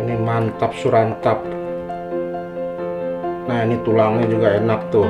Ini mantap surantap. Nah, ini tulangnya juga enak tuh.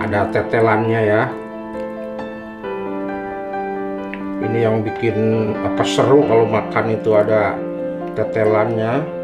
Ada tetelannya ya. Ini yang bikin apa seru kalau makan itu ada tetelannya.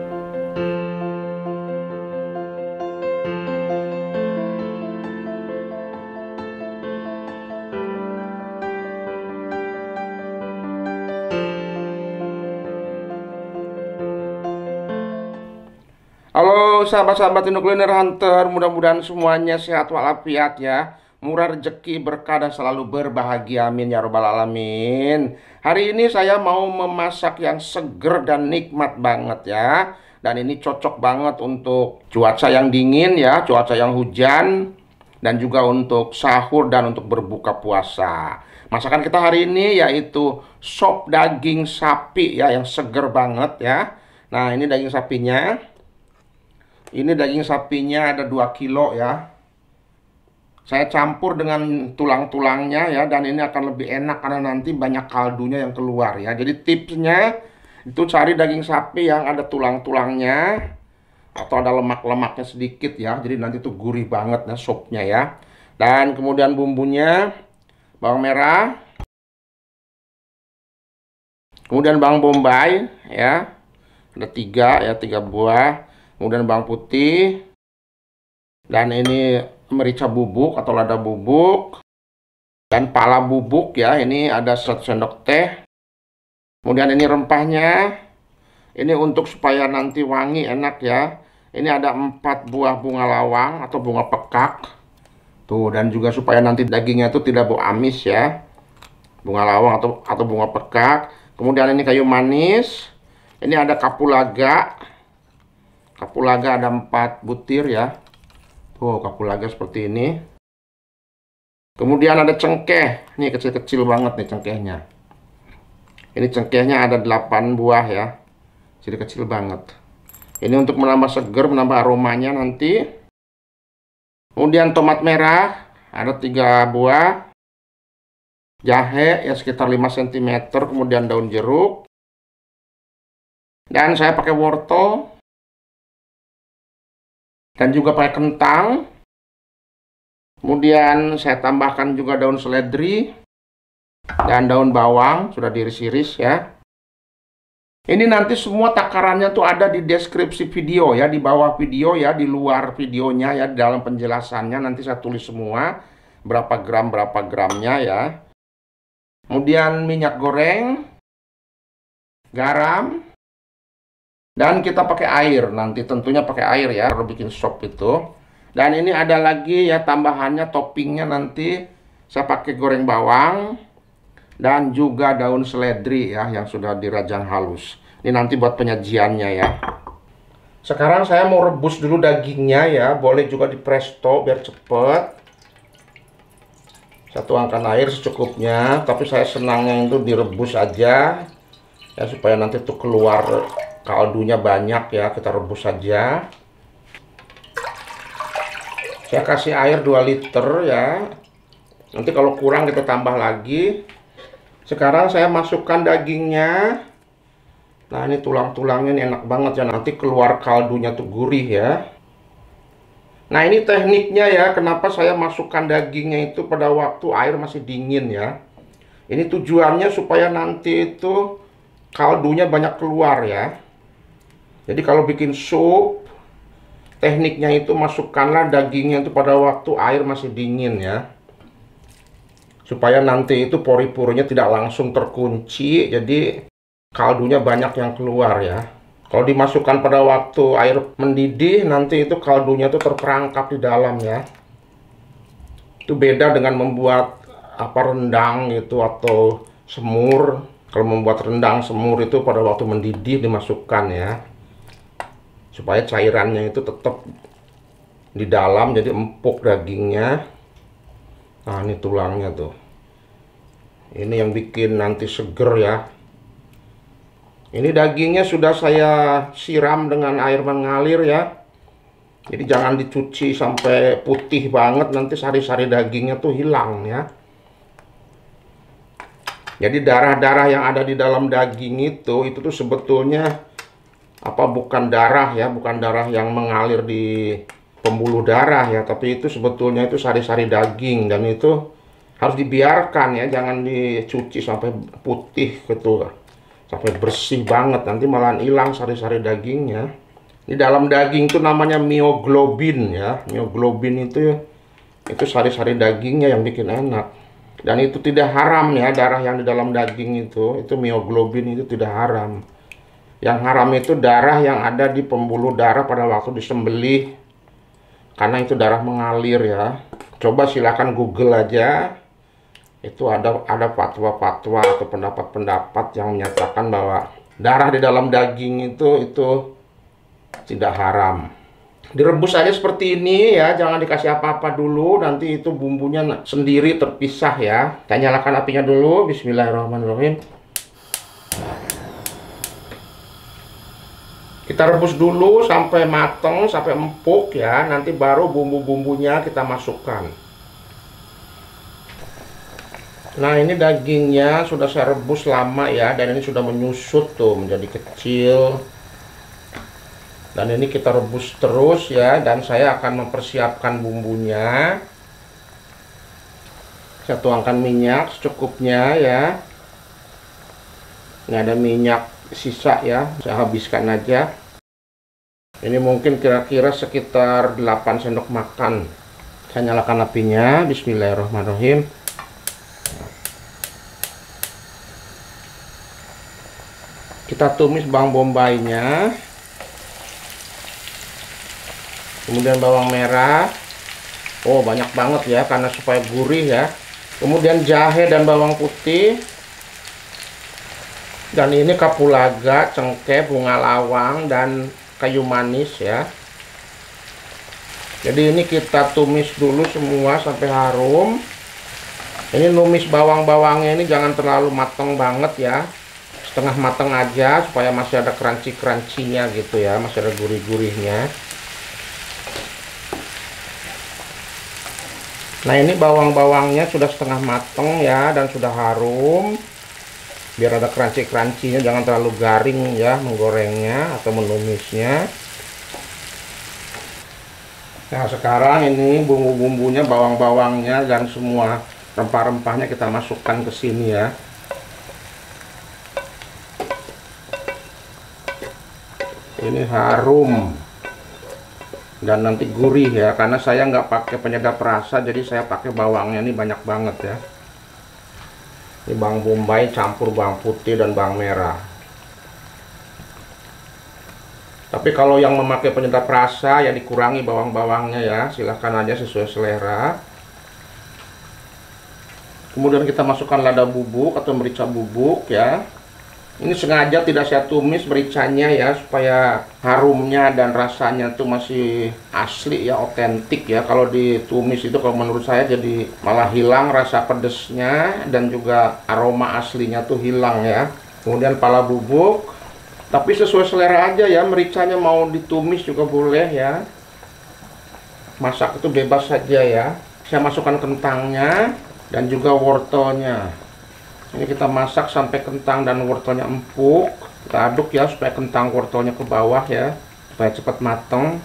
Halo sahabat-sahabat Indo Kuliner Hunter, mudah-mudahan semuanya sehat walafiat ya, murah rezeki, berkah dan selalu berbahagia, amin ya robbal alamin. Hari ini saya mau memasak yang seger dan nikmat banget ya. Dan ini cocok banget untuk cuaca yang dingin ya, cuaca yang hujan, dan juga untuk sahur dan untuk berbuka puasa. Masakan kita hari ini yaitu sop daging sapi ya, yang seger banget ya. Nah, ini daging sapinya. Ini daging sapinya ada 2 kilo ya. Saya campur dengan tulang-tulangnya ya, dan ini akan lebih enak karena nanti banyak kaldunya yang keluar ya. Jadi tipsnya itu cari daging sapi yang ada tulang-tulangnya atau ada lemak-lemaknya sedikit ya. Jadi nanti tuh gurih banget ya sopnya ya. Dan kemudian bumbunya bawang merah, kemudian bawang bombay ya. Ada 3 buah. Kemudian bawang putih, dan ini merica bubuk atau lada bubuk, dan pala bubuk ya, ini ada 1 sendok teh. Kemudian ini rempahnya, ini untuk supaya nanti wangi enak ya. Ini ada 4 buah bunga lawang atau bunga pekak tuh, dan juga supaya nanti dagingnya itu tidak bau amis ya, bunga lawang atau bunga pekak. Kemudian ini kayu manis, ini ada kapulaga. Kapulaga ada 4 butir ya. Tuh, kapulaga seperti ini. Kemudian ada cengkeh. Ini kecil-kecil banget nih cengkehnya. Ini cengkehnya ada 8 buah ya. Jadi kecil banget. Ini untuk menambah seger, menambah aromanya nanti. Kemudian tomat merah ada 3 buah. Jahe ya sekitar 5 cm. Kemudian daun jeruk. Dan saya pakai wortel. Dan juga pakai kentang. Kemudian saya tambahkan juga daun seledri dan daun bawang sudah diiris-iris ya. Ini nanti semua takarannya tuh ada di deskripsi video ya, di bawah video ya, di luar videonya ya, di dalam penjelasannya nanti saya tulis semua berapa gramnya ya. Kemudian minyak goreng, garam, dan kita pakai air, nanti tentunya pakai air ya kalau bikin sop itu. Dan ini ada lagi ya tambahannya, toppingnya nanti saya pakai goreng bawang dan juga daun seledri ya yang sudah dirajang halus. Ini nanti buat penyajiannya ya. Sekarang saya mau rebus dulu dagingnya ya, boleh juga di presto biar cepet. Saya tuangkan air secukupnya, tapi saya senangnya itu direbus aja ya, supaya nanti tuh keluar kaldunya banyak ya. Kita rebus saja. Saya kasih air 2 liter ya. Nanti kalau kurang kita tambah lagi. Sekarang saya masukkan dagingnya. Nah, ini tulang-tulangnya ini enak banget ya. Nanti keluar kaldunya tuh gurih ya. Nah, ini tekniknya ya. Kenapa saya masukkan dagingnya itu pada waktu air masih dingin ya. Ini tujuannya supaya nanti itu kaldunya banyak keluar ya. Jadi kalau bikin sup, tekniknya itu masukkanlah dagingnya itu pada waktu air masih dingin ya. Supaya nanti itu pori-porinya tidak langsung terkunci, jadi kaldunya banyak yang keluar ya. Kalau dimasukkan pada waktu air mendidih, nanti itu kaldunya itu terperangkap di dalam ya. Itu beda dengan membuat rendang gitu atau semur. Kalau membuat rendang semur itu pada waktu mendidih dimasukkan ya, supaya cairannya itu tetap di dalam, jadi empuk dagingnya. Nah, ini tulangnya tuh. Ini yang bikin nanti seger ya. Ini dagingnya sudah saya siram dengan air mengalir ya. Jadi jangan dicuci sampai putih banget, nanti sari-sari dagingnya tuh hilang ya. Jadi darah-darah yang ada di dalam daging itu tuh sebetulnya bukan darah ya, bukan darah yang mengalir di pembuluh darah ya, tapi itu sebetulnya itu sari-sari daging, dan itu harus dibiarkan ya, jangan dicuci sampai putih gitu, sampai bersih banget, nanti malahan hilang sari-sari dagingnya. Di dalam daging itu namanya mioglobin ya, mioglobin itu sari-sari dagingnya yang bikin enak. Dan itu tidak haram ya, darah yang di dalam daging itu mioglobin itu tidak haram. Yang haram itu darah yang ada di pembuluh darah pada waktu disembelih, karena itu darah mengalir ya. Coba silakan Google aja, itu ada fatwa-fatwa atau pendapat-pendapat yang menyatakan bahwa darah di dalam daging itu tidak haram. Direbus aja seperti ini ya, jangan dikasih apa-apa dulu, nanti itu bumbunya sendiri terpisah ya. Kita nyalakan apinya dulu, bismillahirrahmanirrahim. Kita rebus dulu sampai mateng, sampai empuk ya, nanti baru bumbu-bumbunya kita masukkan. Nah, ini dagingnya sudah saya rebus lama ya, dan ini sudah menyusut tuh menjadi kecil. Dan ini kita rebus terus ya, dan saya akan mempersiapkan bumbunya. Saya tuangkan minyak secukupnya ya. Ini ada minyak sisa ya, saya habiskan aja. Ini mungkin kira-kira sekitar 8 sendok makan. Saya nyalakan apinya, bismillahirrahmanirrahim. Kita tumis bawang bombaynya, kemudian bawang merah. Oh, banyak banget ya, karena supaya gurih ya. Kemudian jahe dan bawang putih. Dan ini kapulaga, cengkeh, bunga lawang, dan kayu manis ya. Jadi ini kita tumis dulu semua sampai harum. Ini numis bawang-bawangnya ini jangan terlalu mateng banget ya, setengah mateng aja, supaya masih ada crunchy-crunchy-nya gitu ya, masih ada gurih-gurihnya. Nah, ini bawang-bawangnya sudah setengah mateng ya, dan sudah harum. Biar ada crunchy-crunchy-nya, jangan terlalu garing ya menggorengnya atau menumisnya. Nah, sekarang ini bumbu-bumbunya, bawang-bawangnya dan semua rempah-rempahnya kita masukkan ke sini ya. Ini harum dan nanti gurih ya, karena saya nggak pakai penyedap rasa, jadi saya pakai bawangnya ini banyak banget ya. Ini bawang bombay campur bawang putih dan bawang merah. Tapi kalau yang memakai penyedap rasa ya dikurangi bawang-bawangnya ya, silahkan aja sesuai selera. Kemudian kita masukkan lada bubuk atau merica bubuk ya. Ini sengaja tidak saya tumis mericanya ya, supaya harumnya dan rasanya tuh masih asli ya, otentik ya. Kalau ditumis itu kalau menurut saya jadi malah hilang rasa pedesnya, dan juga aroma aslinya tuh hilang ya. Kemudian pala bubuk, tapi sesuai selera aja ya, mericanya mau ditumis juga boleh ya. Masak itu bebas saja ya. Saya masukkan kentangnya dan juga wortelnya. Ini kita masak sampai kentang dan wortelnya empuk. Kita aduk ya supaya kentang wortelnya ke bawah ya, supaya cepat mateng.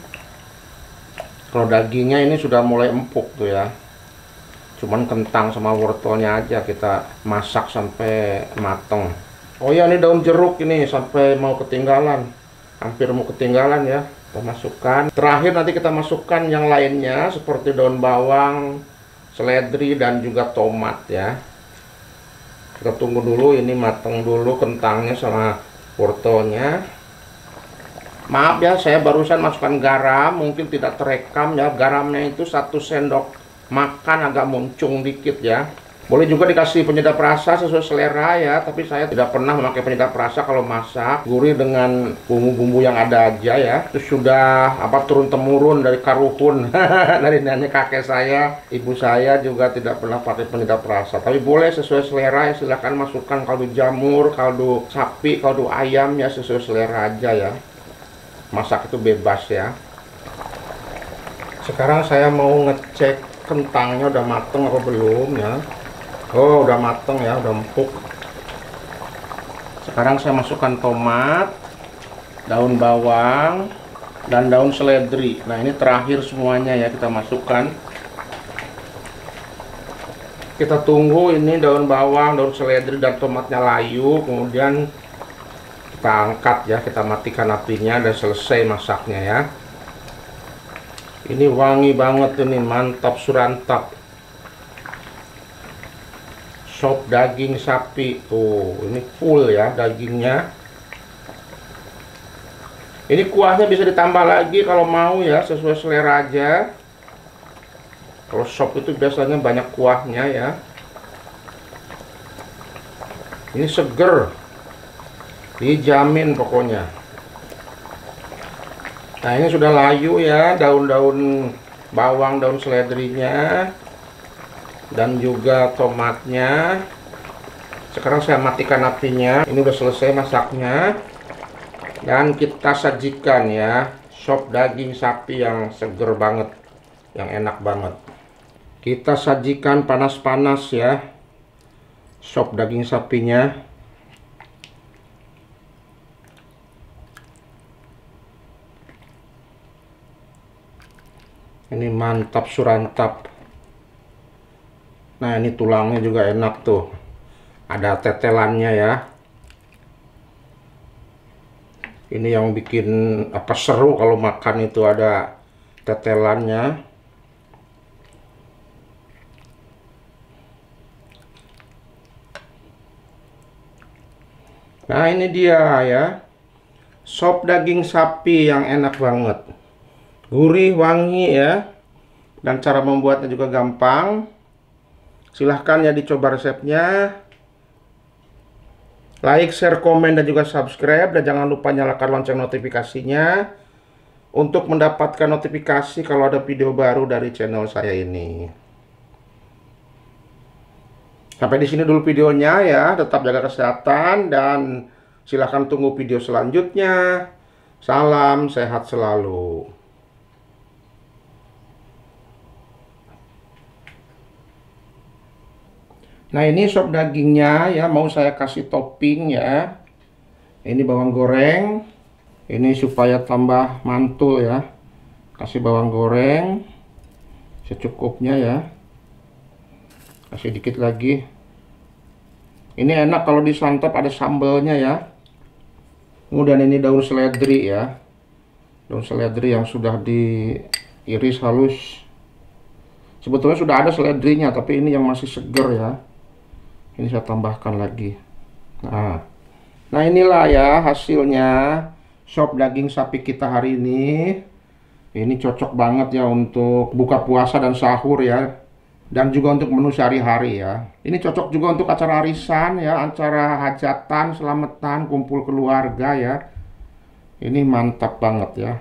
Kalau dagingnya ini sudah mulai empuk tuh ya, cuman kentang sama wortelnya aja kita masak sampai mateng. Oh ya, ini daun jeruk ini sampai mau ketinggalan, hampir mau ketinggalan ya. Kita masukkan. Terakhir nanti kita masukkan yang lainnya seperti daun bawang, seledri, dan juga tomat ya. Kita tunggu dulu ini mateng dulu kentangnya sama wortelnya. Maaf ya, saya barusan masukkan garam, mungkin tidak terekam ya. Garamnya itu 1 sendok makan, agak muncung dikit ya. Boleh juga dikasih penyedap rasa sesuai selera ya, tapi saya tidak pernah memakai penyedap rasa kalau masak. Gurih dengan bumbu-bumbu yang ada aja ya. Itu sudah turun-temurun dari karuhun dari nenek kakek saya, ibu saya juga tidak pernah pakai penyedap rasa. Tapi boleh sesuai selera ya, silahkan masukkan kaldu jamur, kaldu sapi, kaldu ayam ya, sesuai selera aja ya. Masak itu bebas ya. Sekarang saya mau ngecek kentangnya udah mateng apa belum ya. Oh, udah mateng ya, udah empuk. Sekarang saya masukkan tomat daun bawang, dan daun seledri. Nah, ini terakhir semuanya ya kita masukkan. Kita tunggu ini daun bawang, daun seledri, dan tomatnya layu. Kemudian kita angkat ya, kita matikan apinya dan selesai masaknya ya. Ini wangi banget ini, mantap surantap. Sop daging sapi tuh, ini full ya dagingnya. Ini kuahnya bisa ditambah lagi kalau mau ya, sesuai selera aja. Kalau sop itu biasanya banyak kuahnya ya. Ini seger, dijamin pokoknya. Nah, ini sudah layu ya, daun-daun bawang, daun seledrinya, dan juga tomatnya. Sekarang saya matikan apinya. Ini udah selesai masaknya. Dan kita sajikan ya, sop daging sapi yang seger banget, yang enak banget. Kita sajikan panas-panas ya, sop daging sapinya. Ini mantap surantap. Nah, ini tulangnya juga enak tuh, ada tetelannya ya. Ini yang bikin apa seru kalau makan itu, ada tetelannya. Nah, ini dia ya, sop daging sapi yang enak banget, gurih, wangi ya, dan cara membuatnya juga gampang. Silahkan ya dicoba resepnya. Like, share, komen, dan juga subscribe. Dan jangan lupa nyalakan lonceng notifikasinya untuk mendapatkan notifikasi kalau ada video baru dari channel saya ini. Sampai di sini dulu videonya ya. Tetap jaga kesehatan dan silahkan tunggu video selanjutnya. Salam sehat selalu. Nah, ini sop dagingnya ya, mau saya kasih topping ya. Ini bawang goreng. Ini supaya tambah mantul ya. Kasih bawang goreng secukupnya ya. Kasih dikit lagi. Ini enak kalau disantap ada sambelnya ya. Kemudian ini daun seledri ya. Daun seledri yang sudah diiris halus. Sebetulnya sudah ada seledrinya, tapi ini yang masih seger ya. Ini saya tambahkan lagi. Nah inilah ya hasilnya sop daging sapi kita hari ini. Ini cocok banget ya untuk buka puasa dan sahur ya. Dan juga untuk menu sehari-hari ya. Ini cocok juga untuk acara arisan ya, acara hajatan, selamatan, kumpul keluarga ya. Ini mantap banget ya.